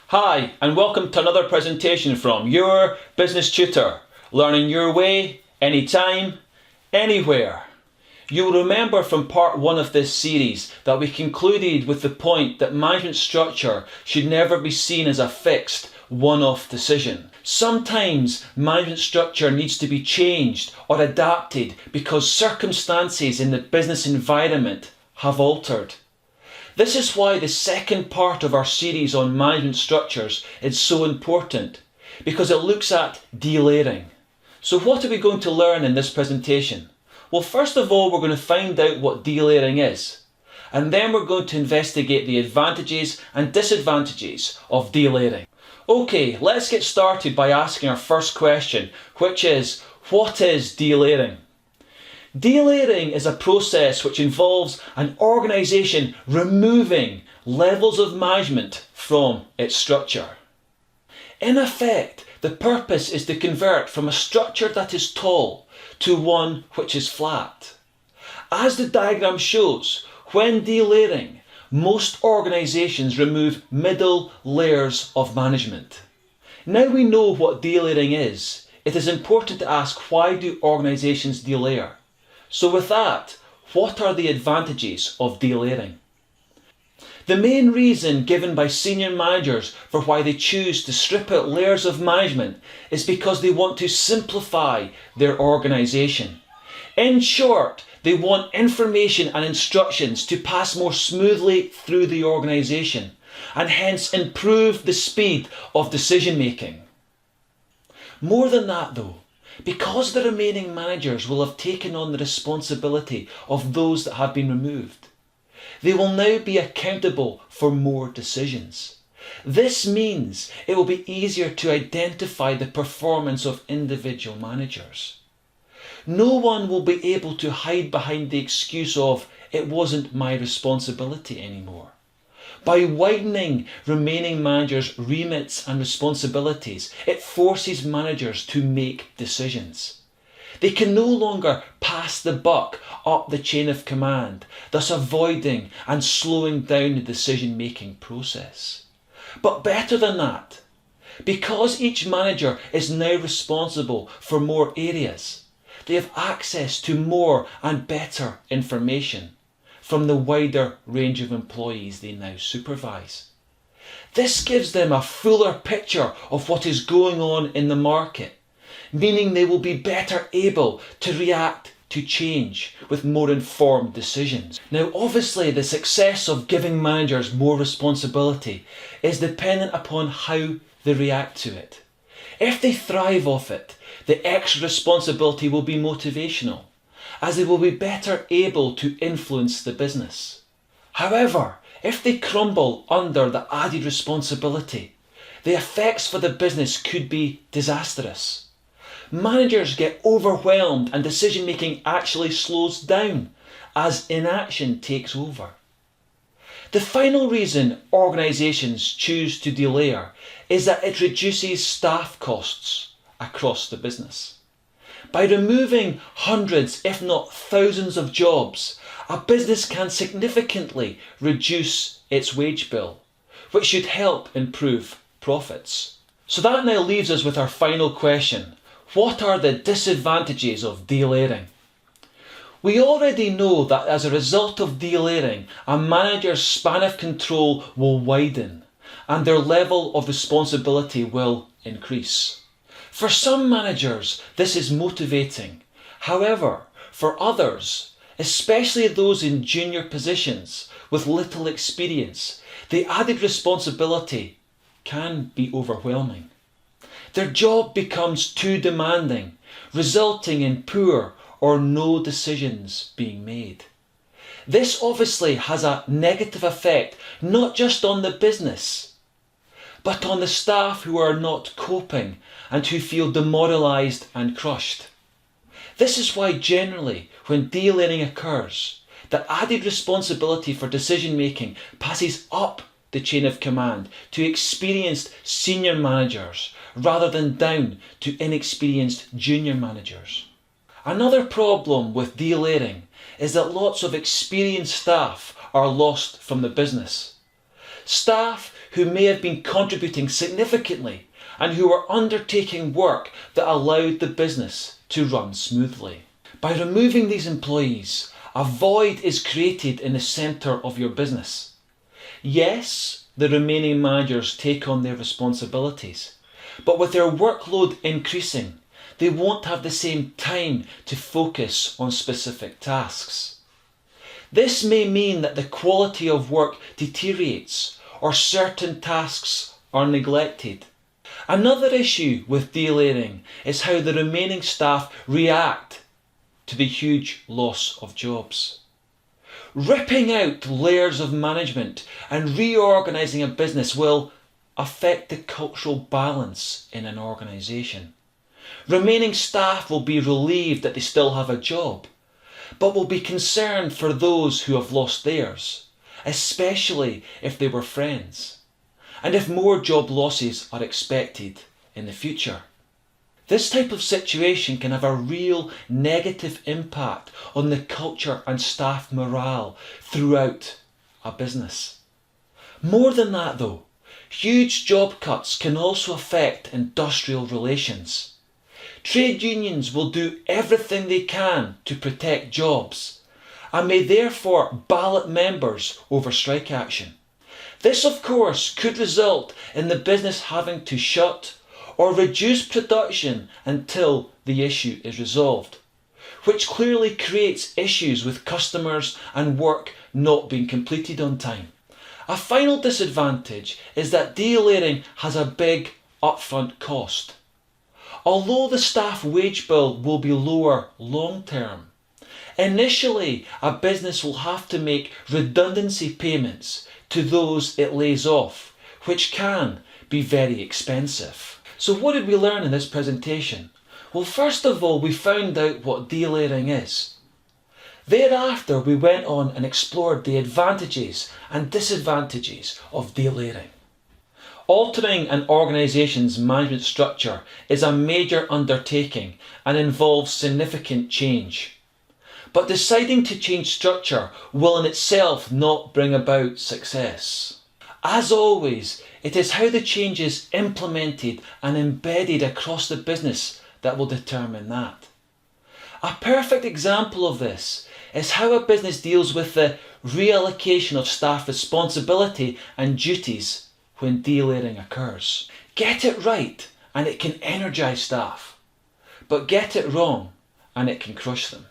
Hi, and welcome to another presentation from your business tutor, learning your way, anytime, anywhere. You will remember from part 1 of this series that we concluded with the point that management structure should never be seen as a fixed, one-off decision. Sometimes management structure needs to be changed or adapted because circumstances in the business environment have altered. This is why the second part of our series on management structures is so important, because it looks at delayering. So what are we going to learn in this presentation? Well, first of all, we're going to find out what delayering is, and then we're going to investigate the advantages and disadvantages of delayering. Okay, let's get started by asking our first question, which is, what is delayering? Delayering is a process which involves an organisation removing levels of management from its structure. In effect, the purpose is to convert from a structure that is tall to one which is flat. As the diagram shows, when delayering, most organisations remove middle layers of management. Now we know what delayering is, it is important to ask, why do organisations delayer? So with that, what are the advantages of delayering? The main reason given by senior managers for why they choose to strip out layers of management is because they want to simplify their organisation. In short, they want information and instructions to pass more smoothly through the organisation and hence improve the speed of decision making. More than that though, because the remaining managers will have taken on the responsibility of those that have been removed, they will now be accountable for more decisions. This means it will be easier to identify the performance of individual managers. No one will be able to hide behind the excuse of, "it wasn't my responsibility anymore." By widening remaining managers' remits and responsibilities, it forces managers to make decisions. They can no longer pass the buck up the chain of command, thus avoiding and slowing down the decision-making process. But better than that, because each manager is now responsible for more areas, they have access to more and better information from the wider range of employees they now supervise. This gives them a fuller picture of what is going on in the market, meaning they will be better able to react to change with more informed decisions. Now obviously the success of giving managers more responsibility is dependent upon how they react to it. If they thrive off it, the extra responsibility will be motivational, as they will be better able to influence the business. However, if they crumble under the added responsibility, the effects for the business could be disastrous. Managers get overwhelmed and decision making actually slows down as inaction takes over. The final reason organisations choose to delayer is that it reduces staff costs across the business. By removing hundreds, if not thousands of jobs, a business can significantly reduce its wage bill, which should help improve profits. So that now leaves us with our final question. What are the disadvantages of delayering? We already know that as a result of delayering, a manager's span of control will widen and their level of responsibility will increase. For some managers, this is motivating. However, for others, especially those in junior positions with little experience, the added responsibility can be overwhelming. Their job becomes too demanding, resulting in poor or no decisions being made. This obviously has a negative effect not just on the business, but on the staff who are not coping and who feel demoralised and crushed. This is why generally, when delayering occurs, the added responsibility for decision making passes up the chain of command to experienced senior managers rather than down to inexperienced junior managers. Another problem with delayering is that lots of experienced staff are lost from the business. Staff who may have been contributing significantly and who were undertaking work that allowed the business to run smoothly. By removing these employees, a void is created in the centre of your business. Yes, the remaining managers take on their responsibilities, but with their workload increasing, they won't have the same time to focus on specific tasks. This may mean that the quality of work deteriorates or certain tasks are neglected. Another issue with delayering is how the remaining staff react to the huge loss of jobs. Ripping out layers of management and reorganising a business will affect the cultural balance in an organisation. Remaining staff will be relieved that they still have a job, but will be concerned for those who have lost theirs, especially if they were friends, and if more job losses are expected in the future. This type of situation can have a real negative impact on the culture and staff morale throughout a business. More than that though, huge job cuts can also affect industrial relations. Trade unions will do everything they can to protect jobs and may therefore ballot members over strike action. This of course could result in the business having to shut or reduce production until the issue is resolved, which clearly creates issues with customers and work not being completed on time. A final disadvantage is that delayering has a big upfront cost. Although the staff wage bill will be lower long term, initially a business will have to make redundancy payments to those it lays off, which can be very expensive. So what did we learn in this presentation? Well, first of all, we found out what delayering is. Thereafter, we went on and explored the advantages and disadvantages of delayering. Altering an organisation's management structure is a major undertaking and involves significant change. But deciding to change structure will in itself not bring about success. As always, it is how the change is implemented and embedded across the business that will determine that. A perfect example of this is how a business deals with the reallocation of staff responsibility and duties when delayering occurs. Get it right and it can energise staff, but get it wrong and it can crush them.